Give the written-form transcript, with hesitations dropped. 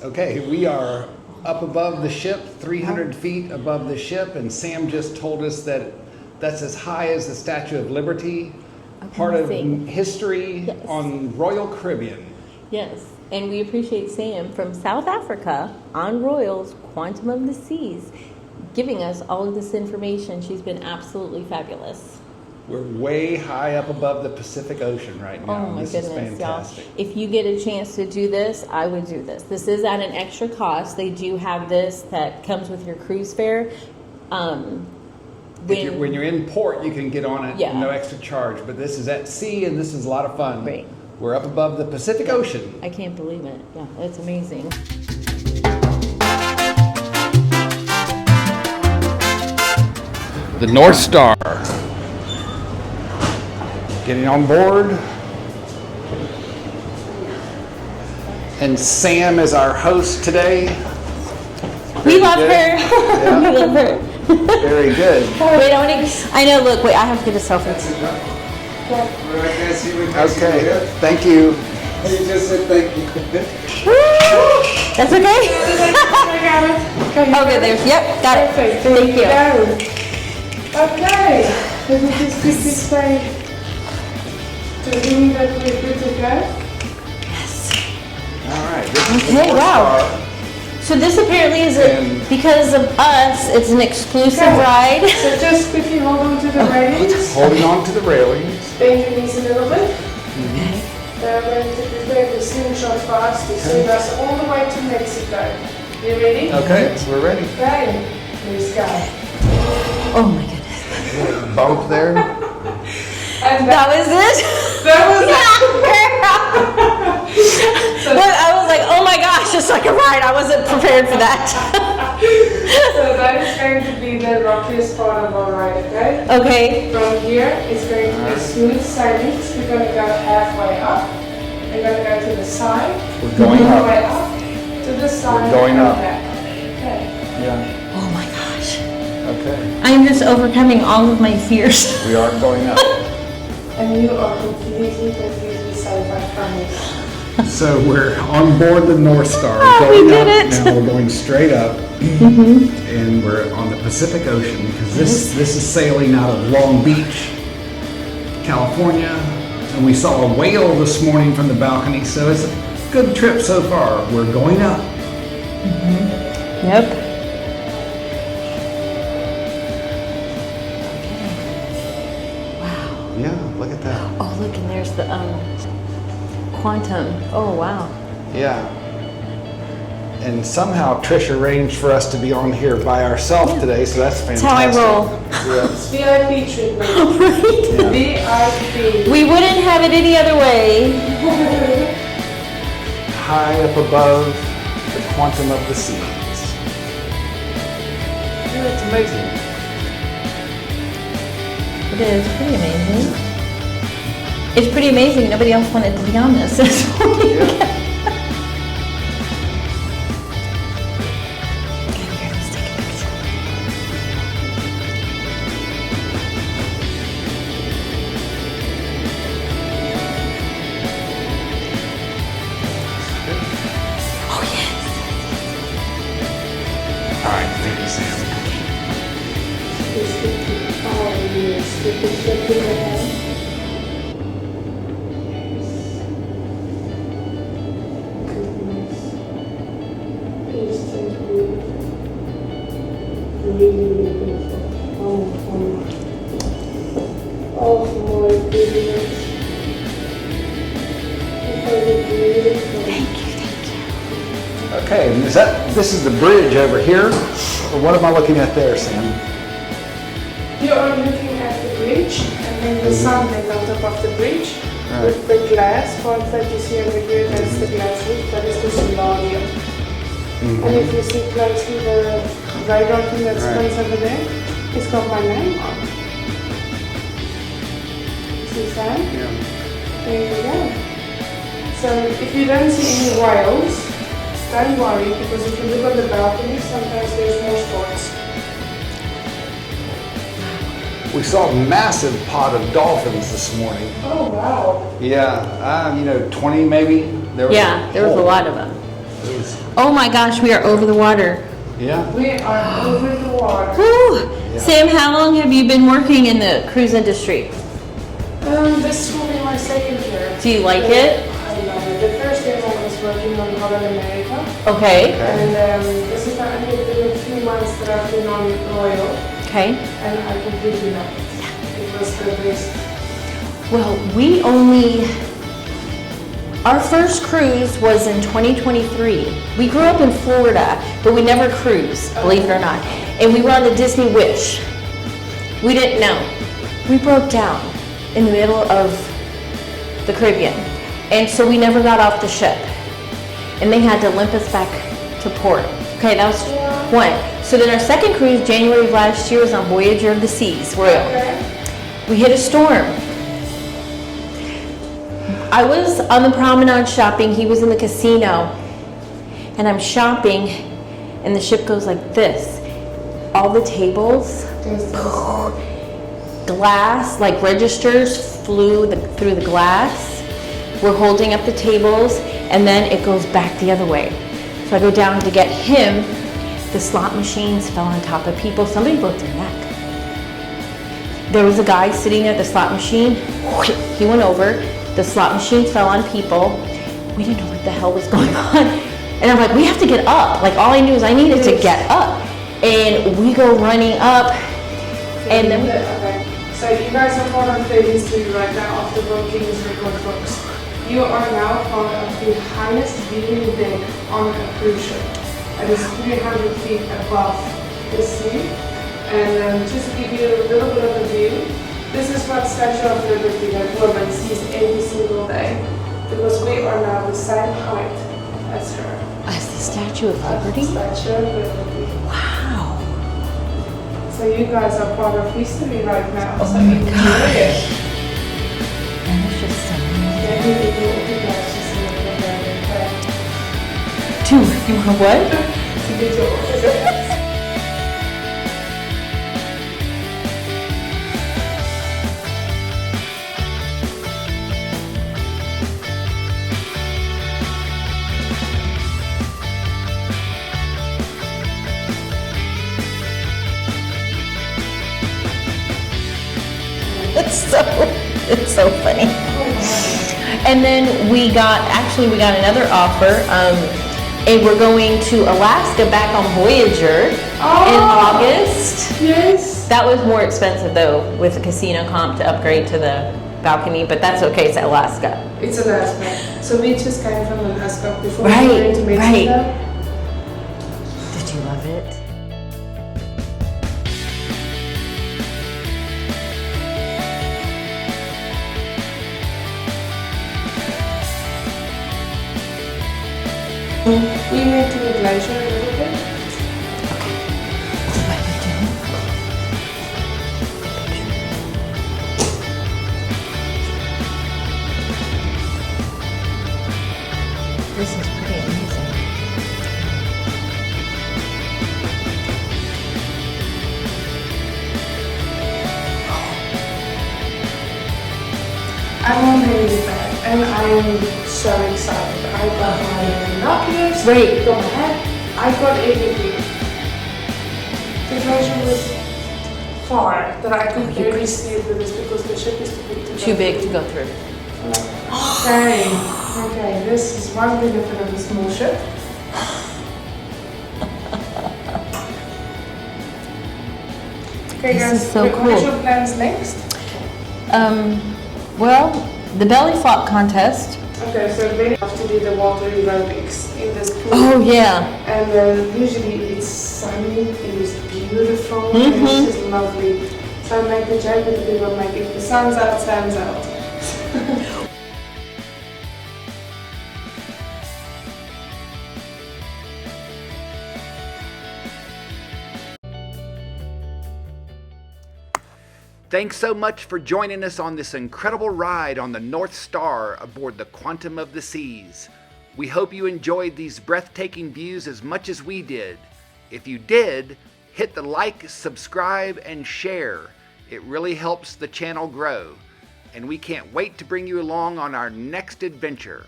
Okay, we are up above the ship, 300 feet above the ship, and Sam just told us that that's as high as the Statue of Liberty, part of history on Royal Caribbean. Yes, and we appreciate Sam from South Africa on Royal's Quantum of the Seas giving us all of this information. She's been absolutely fabulous. We're way high up above the Pacific Ocean right now. Oh my this goodness, is fantastic. y'all. If you get a chance to do this, I would do this. This is at an extra cost. They do have this that comes with your cruise fare. When you're in port, you can get on it, no extra charge. But this is at sea, and this is a lot of fun. Right. We're up above the Pacific Ocean. I can't believe it. Yeah, that's amazing. The North Star. Getting on board. And Sam is our host today. We love her. Yeah. We love her. Very good. Wait, I know, look, wait, I have to get a selfie. Okay, thank you. He just said thank you. That's okay? Okay, there's, yep, got it. Perfect. Thank you. Okay, let me just quickly say to him that we're good to go. Yes. All right. This is the Okay, North wow. Star. So this apparently is, because of us, it's an exclusive ride. So just quickly hold on to the railings. Holding on to the railings. Bend your knees a little bit. We're going to prepare the slingshot for us to send us all the way to Mexico. You ready? Okay, we're ready. Okay, let's go. Oh my goodness. Bump there. And That was it? that was But I was like, oh my gosh, it's like a ride. I wasn't prepared for that. So that is going to be the rockiest part of our ride, okay? Okay. From here, it's going to be smooth sailings. We're going to go halfway up. We're going to go to the side. We're going all the up. way up to the side. We're going and up. back. Okay. Yeah. Oh my gosh. Okay. I'm just overcoming all of my fears. We are going up. And you are completely safe, I promise. So we're on board the North Star. Oh, going we did up. it. Now we're going straight up. And we're on the Pacific Ocean because this is sailing out of Long Beach, California. And we saw a whale this morning from the balcony, so it's a good trip so far. We're going up. Yep. Wow. Yeah, look at that. Oh, look, and there's the quantum. Oh, wow. Yeah. And somehow Trish arranged for us to be on here by ourselves today, so that's That's fantastic. how I roll. It's VIP treatment. VIP. We wouldn't have it any other way. High up above the quantum of the seas. Yeah, it's amazing. It is pretty amazing. It's pretty amazing. Nobody else wanted to be on this. Yeah. All right, thank you, Sam. Oh my goodness. Okay, and this is the bridge over here? Or what am I looking at there, Sam? You are looking at the bridge, and then the sunlight on top of the bridge. Right. With the glass part that you see over here, that's the glass roof, that is the solarium. And if you see closely the radar thing that spins over there, it's got my name on it. See Sam? Yeah. There you go. So if you don't see any whales, don't worry, because if you look on the balcony, sometimes there's more spots. We saw a massive pod of dolphins this morning. Oh wow. Yeah, 20 maybe. There was Yeah, there was a lot of them. Oh my gosh, we are over the water. Yeah. We are over the water. Whew. Sam, how long have you been working in the cruise industry? This will be my second year. Do you like it? I love it. The first year I was working on Holland America. Okay. And this is only been a few months that I've been on Royal. Okay. And I completely love it. It was the best. Well, our first cruise was in 2023. We grew up in Florida, but we never cruised, believe it or not. And we were on the Disney Wish. We didn't know. We broke down in the middle of the Caribbean. And so we never got off the ship. And they had to limp us back to port. Okay, that was one. So then our second cruise, January of last year, was on Voyager of the Seas, Royal. Okay. We hit a storm. I was on the promenade shopping, he was in the casino, and I'm shopping, and the ship goes like this. All the tables, glass, like registers, flew through the glass. We're holding up the tables, and then it goes back the other way. So I go down to get him. The slot machines fell on top of people. Somebody broke their neck. There was a guy sitting at the slot machine. He went over. The slot machines fell on people. We didn't know what the hell was going on. And I'm like, we have to get up. Like, all I knew is I needed to get up. And we go running up. And then Okay. So you guys are part of the history right now of the World Guinness Record books. You are now part of the highest viewing deck on a cruise ship. It is 300 feet above the sea. And just to give you a little bit of a view, this is what Statue of Liberty that woman sees every single day. Because we are now the same height as her. as the Statue of Liberty. Statue of Liberty. Wow. So you guys are part of history right now. Oh so my enjoy gosh. it. That is just so amazing. Yeah, you guys just look at that. You want what? To get your autograph. It's so funny. And then we got another offer, and we're going to Alaska back on Voyager in August. Yes. That was more expensive though, with the casino comp to upgrade to the balcony, but that's okay, it's Alaska. It's Alaska. So we just came from Alaska before we Right, went to Mexico. right. Did you love it? We went to the glacier a little bit. What are we doing? This is pretty amazing. I'm on really bad and I'm so excited. I got my binoculars, Right. got my hat, I got everything. The glacier was far that I could barely see it with this because the ship is Too big to go through. Okay, this is one benefit of a small ship. Okay This guys, is so what is cool. your plans next? Well, the belly flop contest. Okay, so then you have to do the water aerobics in this pool. Oh yeah. And usually it's sunny, it is beautiful, and it's just lovely. So I make the joke with the people, like, if the sun's out, sun's out. Thanks so much for joining us on this incredible ride on the North Star aboard the Quantum of the Seas. We hope you enjoyed these breathtaking views as much as we did. If you did, hit the like, subscribe, and share. It really helps the channel grow. And we can't wait to bring you along on our next adventure.